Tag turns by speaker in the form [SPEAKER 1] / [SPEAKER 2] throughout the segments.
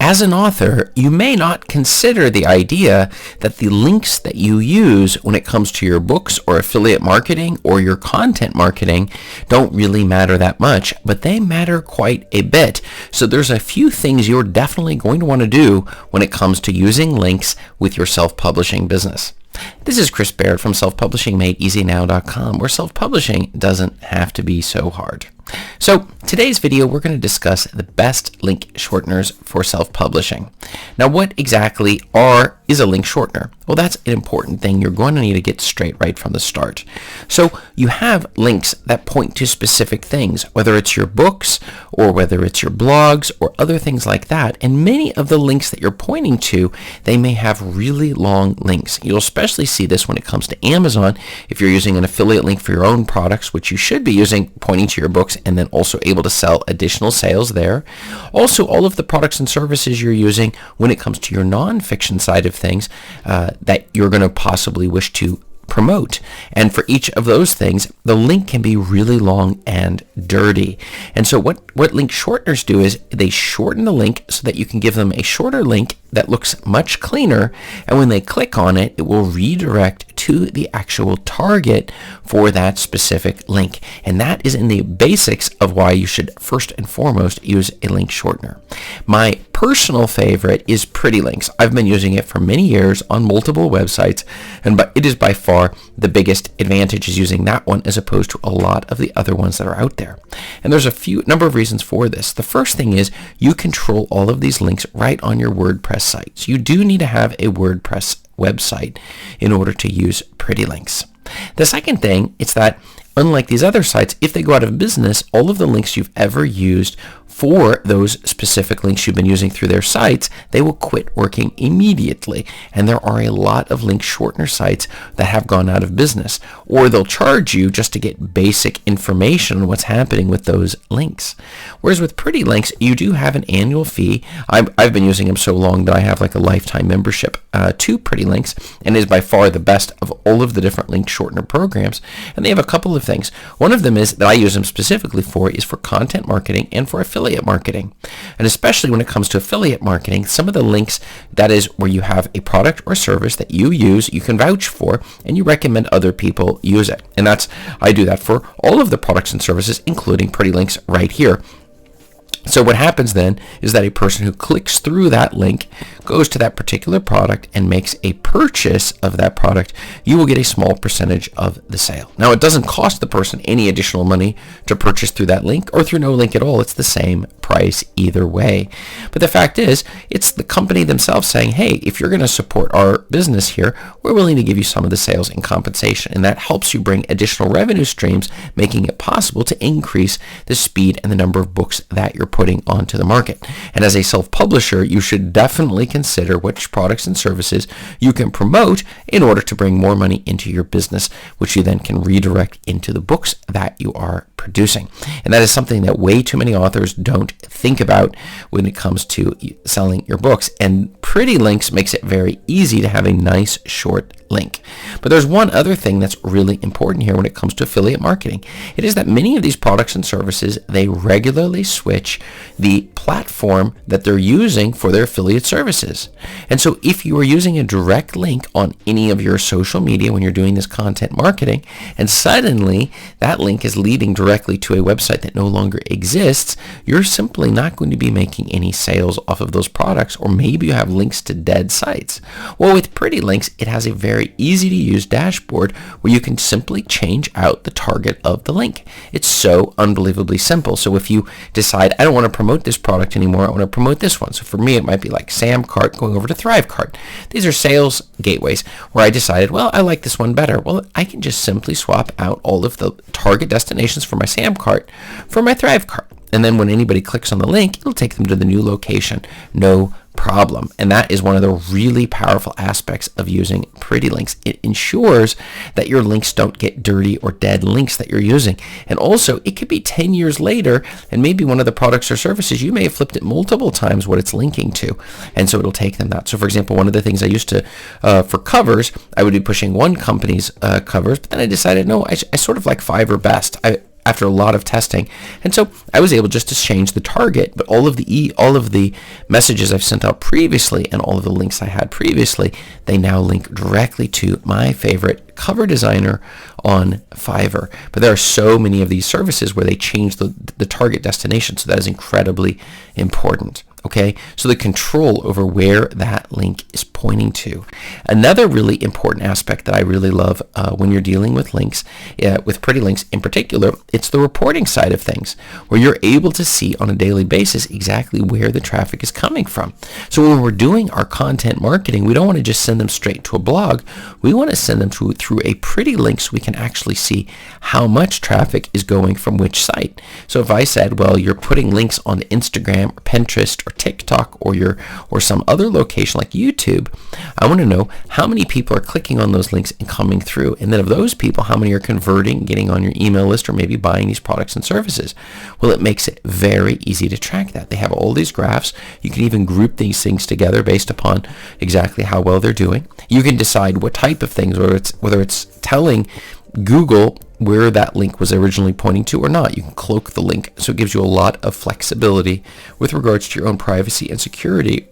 [SPEAKER 1] As an author, you may not consider the idea that the links that you use when it comes to your books or affiliate marketing or your content marketing don't really matter that much, but they matter quite a bit. So there's a few things you're definitely going to want to do when it comes to using links with your self-publishing business. This is Chris Baird from selfpublishingmadeeasynow.com, where self-publishing doesn't have to be so hard. So today's video, we're going to discuss the best link shorteners for self-publishing. Now, what exactly is a link shortener? Well, that's an important thing you're going to need to get straight right from the start. So you have links that point to specific things, whether it's your books or whether it's your blogs or other things like that. And many of the links that you're pointing to, they may have really long links. You'll especially see this when it comes to Amazon. If you're using an affiliate link for your own products, which you should be using, pointing to your books, and then also able to sell additional sales there. Also, all of the products and services you're using when it comes to your nonfiction side of things that you're going to possibly wish to promote. And for each of those things, the link can be really long and dirty. And so what link shorteners do is they shorten the link so that you can give them a shorter link that looks much cleaner. And when they click on it, it will redirect to the actual target for that specific link. And that is in the basics of why you should first and foremost use a link shortener. My personal favorite is Pretty Links. I've been using it for many years on multiple websites, and it is by far the biggest advantage is using that one as opposed to a lot of the other ones that are out there. And there's a number of reasons for this. The first thing is you control all of these links right on your WordPress site. So you do need to have a WordPress website in order to use Pretty Links. The second thing is that unlike these other sites, if they go out of business, all of the links you've ever used for those specific links you've been using through their sites, they will quit working immediately. And there are a lot of link shortener sites that have gone out of business, or they'll charge you just to get basic information on what's happening with those links. Whereas with Pretty Links, you do have an annual fee. I've been using them so long that I have like a lifetime membership to Pretty Links, and it is by far the best of all of the different link shortener programs. And they have a couple of things. One of them is that I use them specifically is for content marketing and for affiliate marketing. And especially when it comes to affiliate marketing, some of the links, that is where you have a product or service that you use, you can vouch for, and you recommend other people use it. And I do that for all of the products and services, including Pretty Links right here. So what happens then is that a person who clicks through that link goes to that particular product and makes a purchase of that product. You will get a small percentage of the sale. Now, it doesn't cost the person any additional money to purchase through that link or through no link at all. It's the same price either way. But the fact is, it's the company themselves saying, hey, if you're going to support our business here, we're willing to give you some of the sales in compensation. And that helps you bring additional revenue streams, making it possible to increase the speed and the number of books that you're putting onto the market. And as a self-publisher, you should definitely consider which products and services you can promote in order to bring more money into your business, which you then can redirect into the books that you are producing. And that is something that way too many authors don't think about when it comes to selling your books. And Pretty Links makes it very easy to have a nice short link. But there's one other thing that's really important here when it comes to affiliate marketing. It is that many of these products and services, they regularly switch the platform that they're using for their affiliate services. And so if you are using a direct link on any of your social media when you're doing this content marketing, and suddenly that link is leading directly to a website that no longer exists, you're simply not going to be making any sales off of those products, or maybe you have links to dead sites. Well, with Pretty Links, it has a very easy to use dashboard where you can simply change out the target of the link. It's so unbelievably simple. So if you decide, I don't want to promote this product anymore, I want to promote this one. So for me, it might be like Sam Cart going over to Thrive Cart. These are sales gateways where I decided, well, I like this one better. Well, I can just simply swap out all of the target destinations for my Sam Cart for my Thrive Cart. And then when anybody clicks on the link, it'll take them to the new location. No problem. And that is one of the really powerful aspects of using Pretty Links. It ensures that your links don't get dirty or dead links that you're using. And also, it could be 10 years later, and maybe one of the products or services, you may have flipped it multiple times what it's linking to. And so it'll take them that. So for example, one of the things I used to, for covers, I would be pushing one company's covers, but then I decided, no, I sort of like Fiverr best. after a lot of testing. And so I was able just to change the target, but all of the messages I've sent out previously and all of the links I had previously, they now link directly to my favorite cover designer on Fiverr. But there are so many of these services where they change the target destination, so that is incredibly important. Okay, so the control over where that link is pointing to. Another really important aspect that I really love when you're dealing with links, with pretty links in particular, it's the reporting side of things, where you're able to see on a daily basis exactly where the traffic is coming from. So when we're doing our content marketing, we don't want to just send them straight to a blog. We want to send them through a pretty link so we can actually see how much traffic is going from which site. So if I said, well, you're putting links on Instagram or Pinterest or TikTok or some other location like YouTube, I want to know how many people are clicking on those links and coming through, and then of those people, how many are converting, getting on your email list, or maybe buying these products and services. Well, it makes it very easy to track that. They have all these graphs. You can even group these things together based upon exactly how well they're doing. You can decide what type of things, whether it's telling Google where that link was originally pointing to or not. You can cloak the link, so it gives you a lot of flexibility with regards to your own privacy and security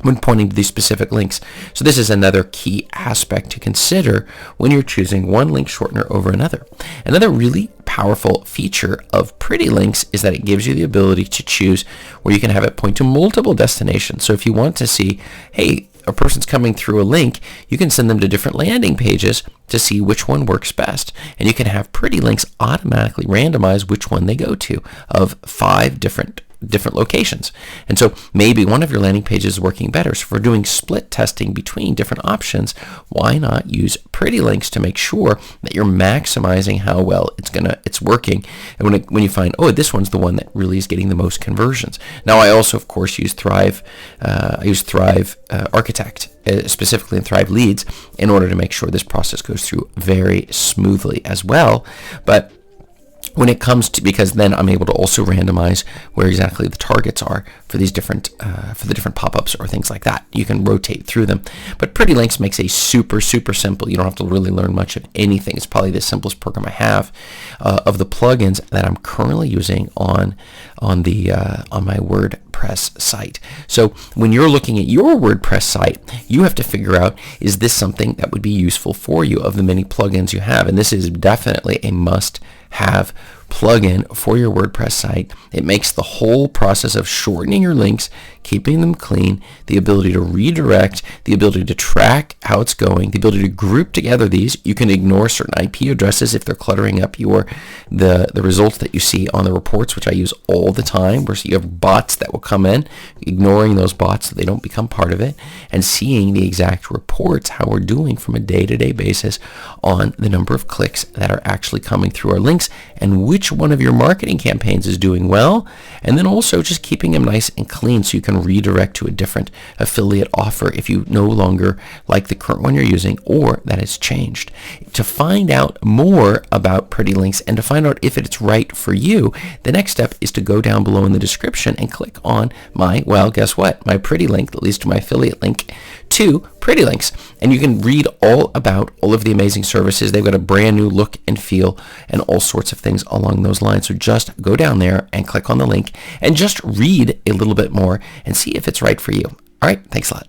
[SPEAKER 1] when pointing to these specific links. So this is another key aspect to consider when you're choosing one link shortener over another. Another really powerful feature of pretty links is that it gives you the ability to choose where you can have it point to multiple destinations. So if you want to see, hey, a person's coming through a link, you can send them to different landing pages to see which one works best. And you can have pretty links automatically randomize which one they go to of 5 different locations. And so maybe one of your landing pages is working better. So if we're doing split testing between different options, why not use pretty links to make sure that you're maximizing how well it's working. And when you find, oh, this one's the one that really is getting the most conversions. Now I also, of course, use Thrive. I use Thrive Architect, specifically in Thrive Leads, in order to make sure this process goes through very smoothly as well. But when it comes to, because then I'm able to also randomize where exactly the targets are for these different for the different pop-ups or things like that. You can rotate through them. But Pretty Links makes a super simple. You don't have to really learn much of anything. It's probably the simplest program I have of the plugins that I'm currently using on my WordPress site. So when you're looking at your WordPress site, you have to figure out, is this something that would be useful for you of the many plugins you have? And this is definitely a must-have plugin for your WordPress site. It makes the whole process of shortening your links, keeping them clean, the ability to redirect, the ability to track how it's going, the ability to group together these. You can ignore certain IP addresses if they're cluttering up the results that you see on the reports, which I use all the time, where you have bots that will come in, ignoring those bots so they don't become part of it, and seeing the exact reports, how we're doing from a day-to-day basis on the number of clicks that are actually coming through our links, and which one of your marketing campaigns is doing well, and then also just keeping them nice and clean so you can redirect to a different affiliate offer if you no longer like the current one you're using or that has changed. To find out more about Pretty Links and to find out if it's right for you, the next step is to go down below in the description and click on my Pretty Link that leads to my affiliate link to Pretty Links, and you can read all about all of the amazing services. They've got a brand new look and feel and all sorts of things along those lines. So just go down there and click on the link and just read a little bit more and see if it's right for you. All right, thanks a lot.